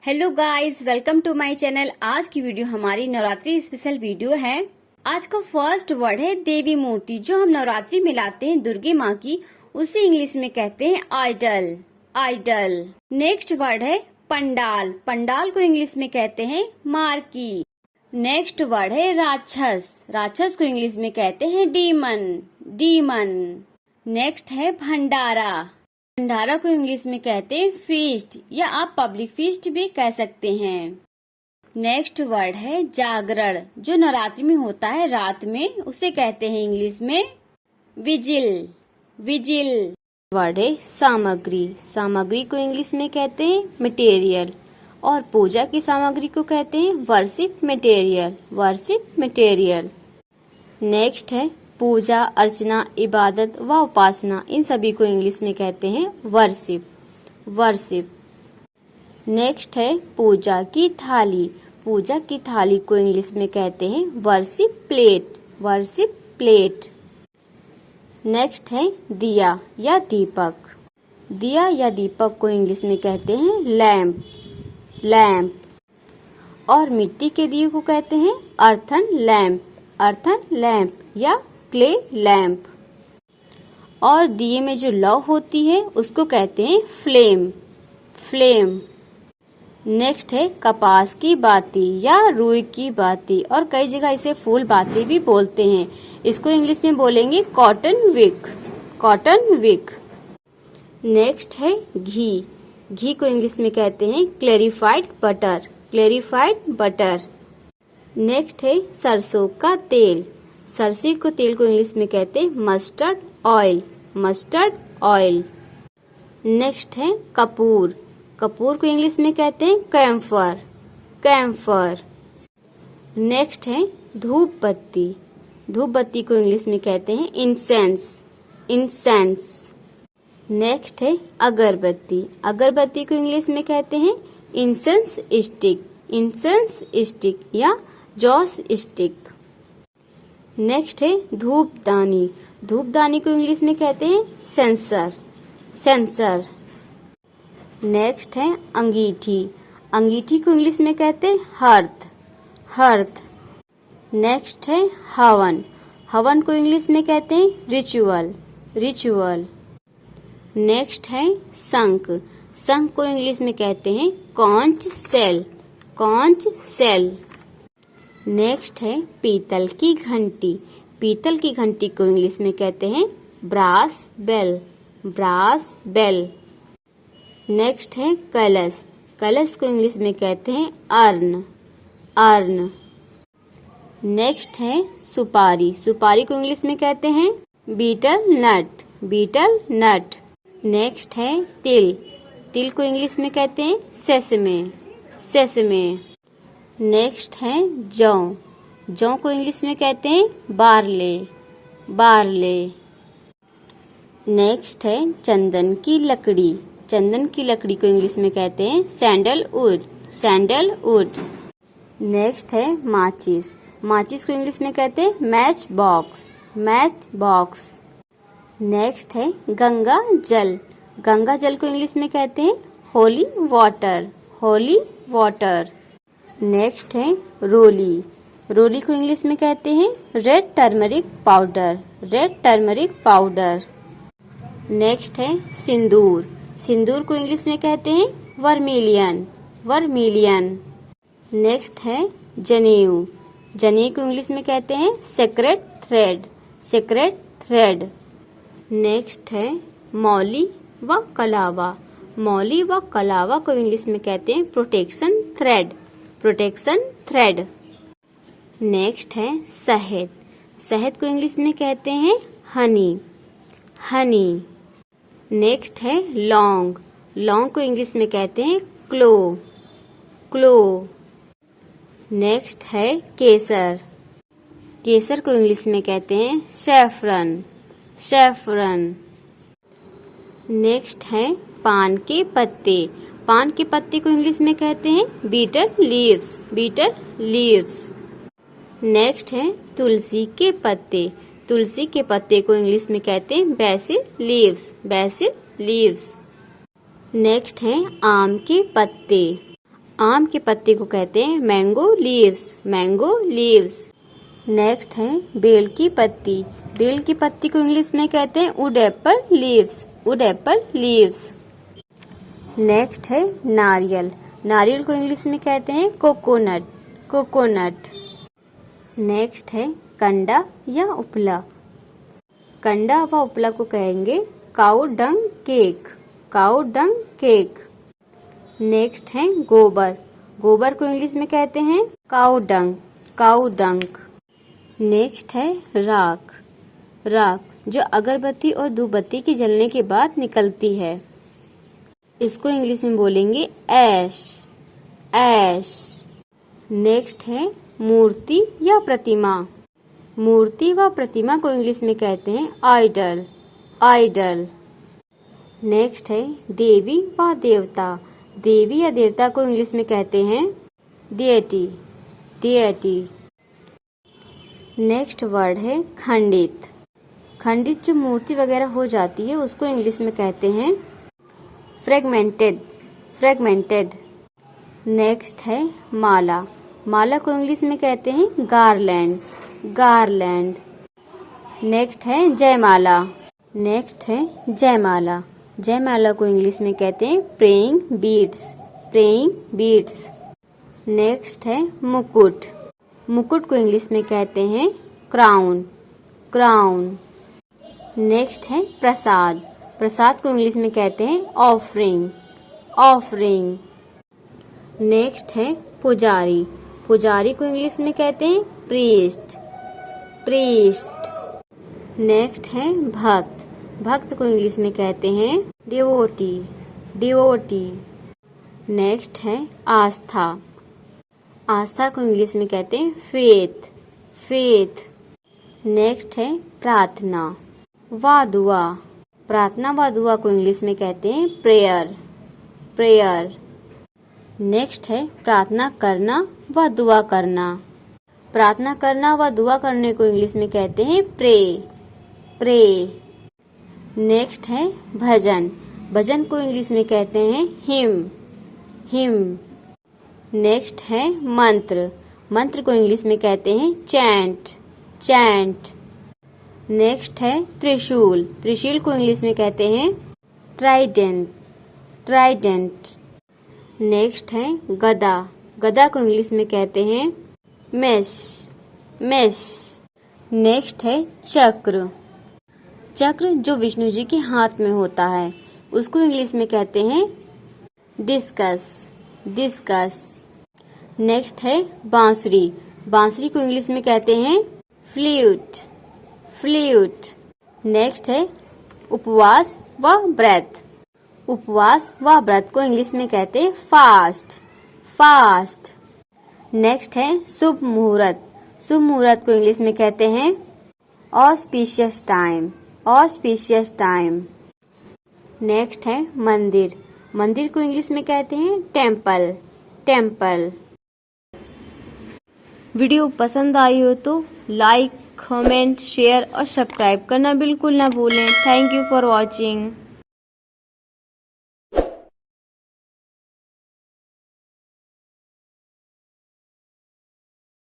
Hello guys, welcome to my channel. आज की video हमारी नवरात्रि स्पेशल वीडियो है। आज का फर्स्ट वर्ड है देवी मूर्ति, जो हम नवरात्रि में लाते हैं दुर्गे माँ की, उसे इंग्लिश में कहते हैं आइडल। आइडल। नेक्स्ट वर्ड है पंडाल। पंडाल को इंग्लिश में कहते हैं मार्की। नेक्स्ट वर्ड है राक्षस। राक्षस को इंग्लिश में कहते हैं डीमन। डीमन। नेक्स्ट है भंडारा। भंडारा को इंग्लिश में कहते हैं फीस्ट, या आप पब्लिक फीस्ट भी कह सकते हैं। नेक्स्ट वर्ड है जागरण, जो नवरात्रि में होता है रात में, उसे कहते हैं इंग्लिश में विजिल। विजिल। वर्ड है सामग्री। सामग्री को इंग्लिश में कहते हैं मटेरियल, और पूजा की सामग्री को कहते हैं worship material. Worship material. Next है पूजा, अर्चना, इबादत व उपासना, इन सभी को इंग्लिश में कहते हैं वर्शिप। वर्शिप। नेक्स्ट है पूजा की थाली। पूजा की थाली को इंग्लिश में कहते हैं worship plate. Worship plate. Next है दिया या दीपक। दिया या दीपक को इंग्लिश में कहते हैं लैंप। लैंप। और मिट्टी के दिए को कहते हैं अर्थन लैंप। अर्थन लैंप या क्ले लैंप। और दिए में जो लौ होती है उसको कहते हैं फ्लेम। फ्लेम। नेक्स्ट है कपास की बाती या रुई की बाती, और कई जगह इसे फूल बाती भी बोलते हैं। इसको इंग्लिश में बोलेंगे cotton wick. Cotton wick. Next है घी। घी को इंग्लिश में कहते हैं clarified butter. Clarified butter. Next है सरसों का तेल। सरसों के तेल को इंग्लिश में कहते हैं mustard oil. Mustard oil. Next है कपूर। कपूर को इंग्लिश में कहते हैं कैम्फर। कैम्फर। नेक्स्ट है धूप बत्ती। धूप बत्ती को इंग्लिश में कहते हैं इंसेंस। इंसेंस। नेक्स्ट है अगरबत्ती। अगरबत्ती को इंग्लिश में कहते हैं इंसेंस स्टिक। इंसेंस स्टिक या जॉस स्टिक। नेक्स्ट है धूपदानी। धूपदानी को इंग्लिश में कहते हैं सेंसर। सेंसर। नेक्स्ट है अंगीठी। अंगीठी को इंग्लिश में कहते हैं हर्थ। हर्थ। नेक्स्ट है हवन। हवन को इंग्लिश में कहते हैं रिचुअल। रिचुअल। नेक्स्ट है शंख। शंख को इंग्लिश में कहते हैं conch shell. Conch shell. Next है पीतल की घंटी। पीतल की घंटी को इंग्लिश में कहते हैं brass bell. Brass bell. Next है कलश। कलश को इंग्लिश में कहते हैं अर्न। अर्न। नेक्स्ट है सुपारी। सुपारी को इंग्लिश में कहते हैं betel nut. Betel nut. Next है तिल। तिल को इंग्लिश में कहते हैं सेसमे। सेसमे। नेक्स्ट है जौ। जौ को इंग्लिश में कहते हैं बार्ले। बार्ले। नेक्स्ट है चंदन की लकड़ी। चंदन की लकड़ी को इंग्लिश में कहते हैं सैंडलवुड। सैंडलवुड। नेक्स्ट है माचिस। माचिस को इंग्लिश में कहते हैं match box. Match box. Next है गंगा जल। गंगा जल को इंग्लिश में कहते हैं holy water. Holy water. Next है रोली। रोली को इंग्लिश में कहते हैं red turmeric powder. Red turmeric powder. Next है सिंदूर। सिंदूर को इंग्लिश में कहते हैं वर्मिलियन। वर्मिलियन। नेक्स्ट है जनेऊ। जनेऊ को इंग्लिश में कहते हैं sacred thread. Sacred thread. Next है मौली व कलावा। मौली व कलावा को इंग्लिश में कहते हैं protection thread. Protection thread. Next है शहद। शहद को इंग्लिश में कहते हैं हनी। हनी। नेक्स्ट है लौंग। लौंग को इंग्लिश में कहते हैं क्लो। क्लो। नेक्स्ट है केसर। केसर को इंग्लिश में कहते हैं सैफरन। सैफरन। नेक्स्ट है पान के पत्ते। पान के पत्ते को इंग्लिश में कहते हैं betel leaves. Betel leaves. Next है तुलसी के पत्ते। तुलसी के पत्ते को इंग्लिश में कहते हैं BECIL leaves. BECIL leaves. Next है आम के पत्ते। आम के पत्ते को कहते हैं mango leaves, mango leaves. Next है बेल की पत्ती, बेल की पत्ती को इंग्लिश में कहते हैं wood apple leaves, wood apple leaves. Next है नारियल, नारियल को इंग्लिश में कहते हैं कोकोनट, कोकोनट। नेक्स्ट है कंडा या उपला, कंडा व उपला को कहेंगे काऊ डंग केक, काऊ डंग केक। नेक्स्ट है गोबर, गोबर को इंग्लिश में कहते हैं काऊ डंग, काऊ डंग। नेक्स्ट है राख, राख जो अगरबत्ती और धूपबत्ती की जलने के बाद निकलती है, इसको इंग्लिश में बोलेंगे ऐश, ऐश। नेक्स्ट है मूर्ति या प्रतिमा, मूर्ति व प्रतिमा को इंग्लिश में कहते हैं आइडल, आइडल। नेक्स्ट है देवी व देवता, देवी या देवता को इंग्लिश में कहते हैं डिएटी, डिएटी। नेक्स्ट वर्ड है खंडित, खंडित जो मूर्ति वगैरह हो जाती है उसको इंग्लिश में कहते हैं फ्रेगमेंटेड, फ्रेगमेंटेड। नेक्स्ट है माला, माला को इंग्लिश में कहते हैं गारलैंड, गारलैंड। नेक्स्ट है जयमाला, नेक्स्ट है जयमाला, जयमाला को इंग्लिश में कहते हैं praying beads, praying beads. Next है मुकुट, मुकुट को इंग्लिश में कहते हैं क्राउन, क्राउन। नेक्स्ट है प्रसाद, प्रसाद को इंग्लिश में कहते हैं ऑफरिंग, ऑफरिंग। नेक्स्ट है पुजारी, पुजारी को इंग्लिश में कहते हैं प्रीस्ट, प्रीस्ट। नेक्स्ट है भक्त, भक्त को इंग्लिश में कहते हैं डिवोटी, डिवोटी। नेक्स्ट है आस्था, आस्था को इंग्लिश में कहते हैं फेथ, फेथ। नेक्स्ट है प्रार्थना व दुआ, प्रार्थना व दुआ को इंग्लिश में कहते हैं प्रेयर, प्रेयर। नेक्स्ट है प्रार्थना करना व दुआ करना, प्रार्थना करना व दुआ करने को इंग्लिश में कहते हैं प्रे, प्रे। नेक्स्ट है भजन, भजन को इंग्लिश में कहते हैं हिम, हिम। नेक्स्ट है मंत्र, मंत्र को इंग्लिश में कहते हैं चैंट, चैंट। नेक्स्ट है त्रिशूल, त्रिशूल को इंग्लिश में कहते हैं ट्राइडेंट, ट्राइडेंट। नेक्स्ट है गदा, गदा को इंग्लिश में कहते हैं मेश, मेश। नेक्स्ट है चक्र, चक्र जो विष्णु जी के हाथ में होता है उसको इंग्लिश में कहते हैं डिस्कस, डिस्कस। नेक्स्ट है बांसुरी, बांसुरी को इंग्लिश में कहते हैं फ्लूट, फ्लूट। नेक्स्ट है उपवास व व्रत, उपवास व व्रत को इंग्लिश में कहते हैं फास्ट, फास्ट। नेक्स्ट है शुभ मुहूर्त, शुभ मुहूर्त को इंग्लिश में कहते हैं auspicious time, auspicious time. Next है मंदिर, मंदिर को इंग्लिश में कहते हैं टेम्पल, टेम्पल। वीडियो पसंद आई हो तो लाइक, कमेंट, शेयर और सब्सक्राइब करना बिल्कुल ना भूलें। Thank you for watching.